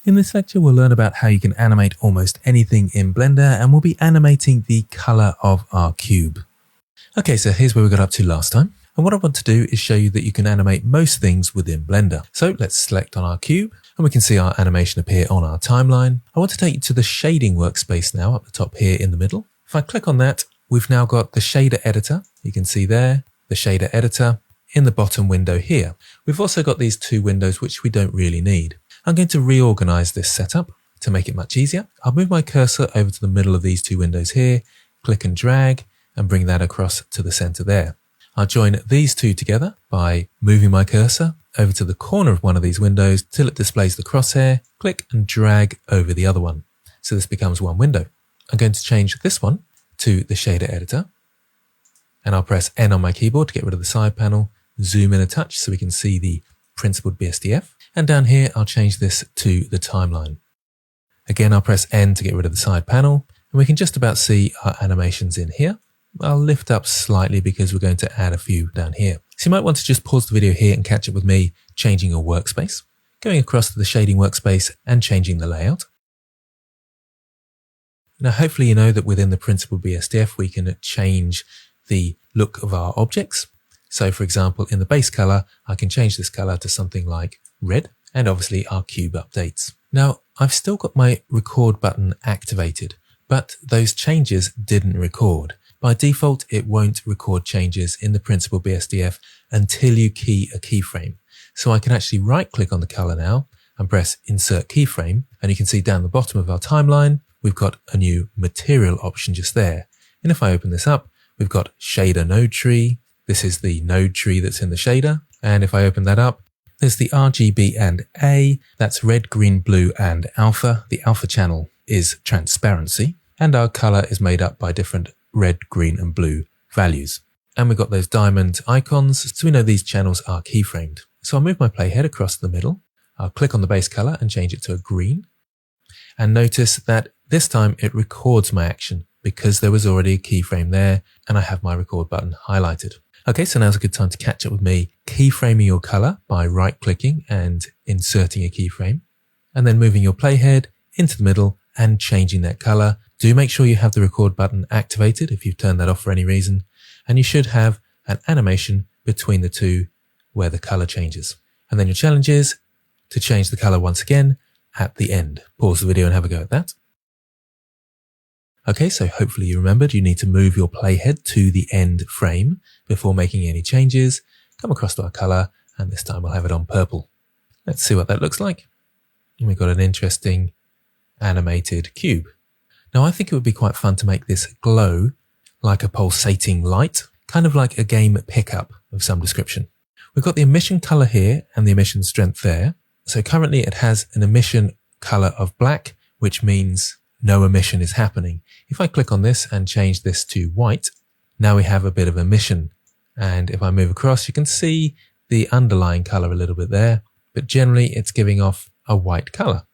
In this lecture, we'll learn about how you can animate almost anything in Blender, and we'll be animating the color of our cube. Okay, so here's where we got up to last time. And what I want to do is show you that you can animate most things within Blender. So let's select on our cube and we can see our animation appear on our timeline. I want to take you to the shading workspace now up the top here in the middle. If I click on that, we've now got the shader editor. You can see there, the shader editor in the bottom window here. We've also got these two windows which we don't really need. I'm going to reorganize this setup to make it much easier. I'll move my cursor over to the middle of these two windows here, click and drag, and bring that across to the center there. I'll join these two together by moving my cursor over to the corner of one of these windows till it displays the crosshair, click and drag over the other one. So this becomes one window. I'm going to change this one to the shader editor, and I'll press N on my keyboard to get rid of the side panel, zoom in a touch so we can see the principled BSDF. And down here, I'll change this to the timeline. Again, I'll press N to get rid of the side panel, and we can just about see our animations in here. I'll lift up slightly because we're going to add a few down here. So you might want to just pause the video here and catch up with me changing your workspace, going across to the shading workspace and changing the layout. Now, hopefully you know that within the principled BSDF, we can change the look of our objects. So for example, in the base color, I can change this color to something like red, and obviously our cube updates. Now, I've still got my record button activated, but those changes didn't record. By default, it won't record changes in the principled BSDF until you key a keyframe. So I can actually right click on the color now and press insert keyframe. And you can see down the bottom of our timeline, we've got a new material option just there. And if I open this up, we've got shader node tree. This is the node tree that's in the shader. And if I open that up, there's the RGB and A. That's red, green, blue, and alpha. The alpha channel is transparency. And our color is made up by different red, green, and blue values. And we've got those diamond icons, so we know these channels are keyframed. So I'll move my playhead across the middle. I'll click on the base color and change it to a green. And notice that this time it records my action because there was already a keyframe there and I have my record button highlighted. Okay, so now's a good time to catch up with me keyframing your color by right-clicking and inserting a keyframe, and then moving your playhead into the middle and changing that color. Do make sure you have the record button activated if you've turned that off for any reason, and you should have an animation between the two where the color changes. And then your challenge is to change the color once again at the end. Pause the video and have a go at that. Okay, so hopefully you remembered you need to move your playhead to the end frame before making any changes. Come across to our color, and this time we'll have it on purple. Let's see what that looks like. And we've got an interesting animated cube. Now I think it would be quite fun to make this glow like a pulsating light, kind of like a game pickup of some description. We've got the emission color here and the emission strength there. So currently it has an emission color of black, which means no emission is happening. If I click on this and change this to white, now we have a bit of emission. And if I move across, you can see the underlying color a little bit there, but generally it's giving off a white color.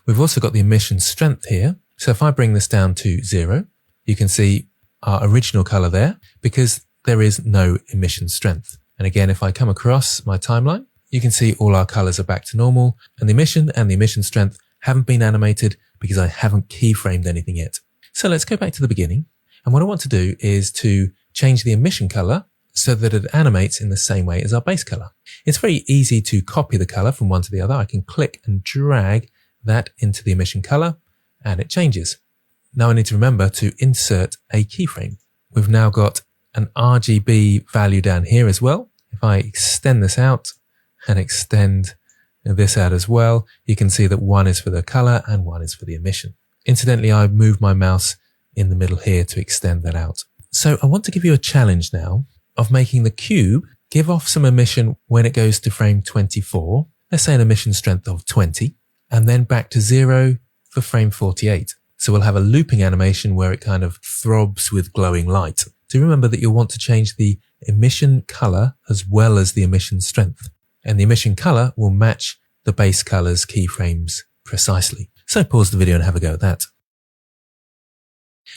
We've also got the emission strength here. So if I bring this down to 0, you can see our original color there because there is no emission strength. And again, if I come across my timeline, you can see all our colors are back to normal, and the emission strength haven't been animated because I haven't keyframed anything yet. So let's go back to the beginning. And what I want to do is to change the emission color so that it animates in the same way as our base color. It's very easy to copy the color from one to the other. I can click and drag that into the emission color and it changes. Now I need to remember to insert a keyframe. We've now got an RGB value down here as well. If I extend this out and extend this out as well, you can see that one is for the color and one is for the emission. Incidentally, I moved my mouse in the middle here to extend that out. So I want to give you a challenge now of making the cube give off some emission when it goes to frame 24, let's say an emission strength of 20, and then back to 0 for frame 48. So we'll have a looping animation where it kind of throbs with glowing light. Do remember that you'll want to change the emission color as well as the emission strength. And the emission color will match the base color's keyframes precisely. So pause the video and have a go at that.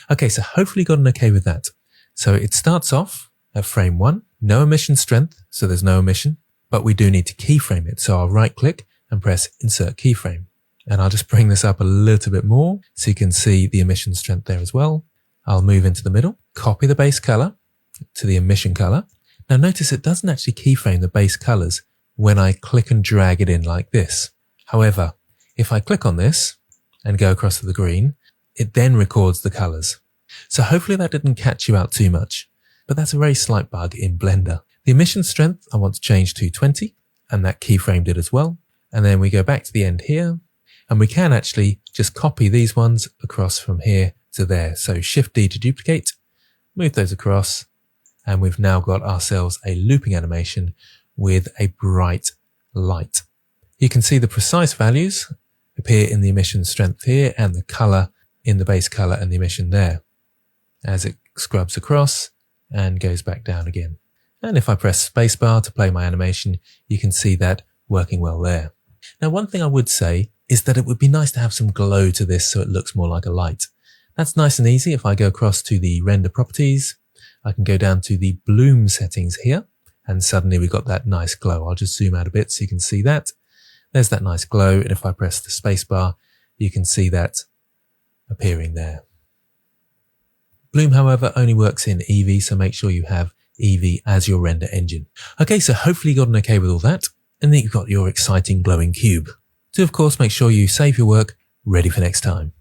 Okay, so hopefully you got an okay with that. So it starts off at frame 1, no emission strength, so there's no emission, but we do need to keyframe it. So I'll right click and press insert keyframe. And I'll just bring this up a little bit more so you can see the emission strength there as well. I'll move into the middle, copy the base color to the emission color. Now notice it doesn't actually keyframe the base colors when I click and drag it in like this. However, if I click on this and go across to the green, it then records the colors. So hopefully that didn't catch you out too much, but that's a very slight bug in Blender. The emission strength I want to change to 20, and that keyframed it as well. And then we go back to the end here, and we can actually just copy these ones across from here to there. So Shift D to duplicate, move those across, and we've now got ourselves a looping animation with a bright light. You can see the precise values appear in the emission strength here and the color in the base color and the emission there as it scrubs across and goes back down again. And if I press spacebar to play my animation, you can see that working well there. Now, one thing I would say is that it would be nice to have some glow to this so it looks more like a light. That's nice and easy. If I go across to the render properties, I can go down to the bloom settings here, and suddenly we've got that nice glow. I'll just zoom out a bit so you can see that. There's that nice glow, and if I press the spacebar, you can see that appearing there. Bloom, however, only works in Eevee, so make sure you have Eevee as your render engine. Okay, so hopefully you got an okay with all that, and then you've got your exciting glowing cube. Do, of course, make sure you save your work ready for next time.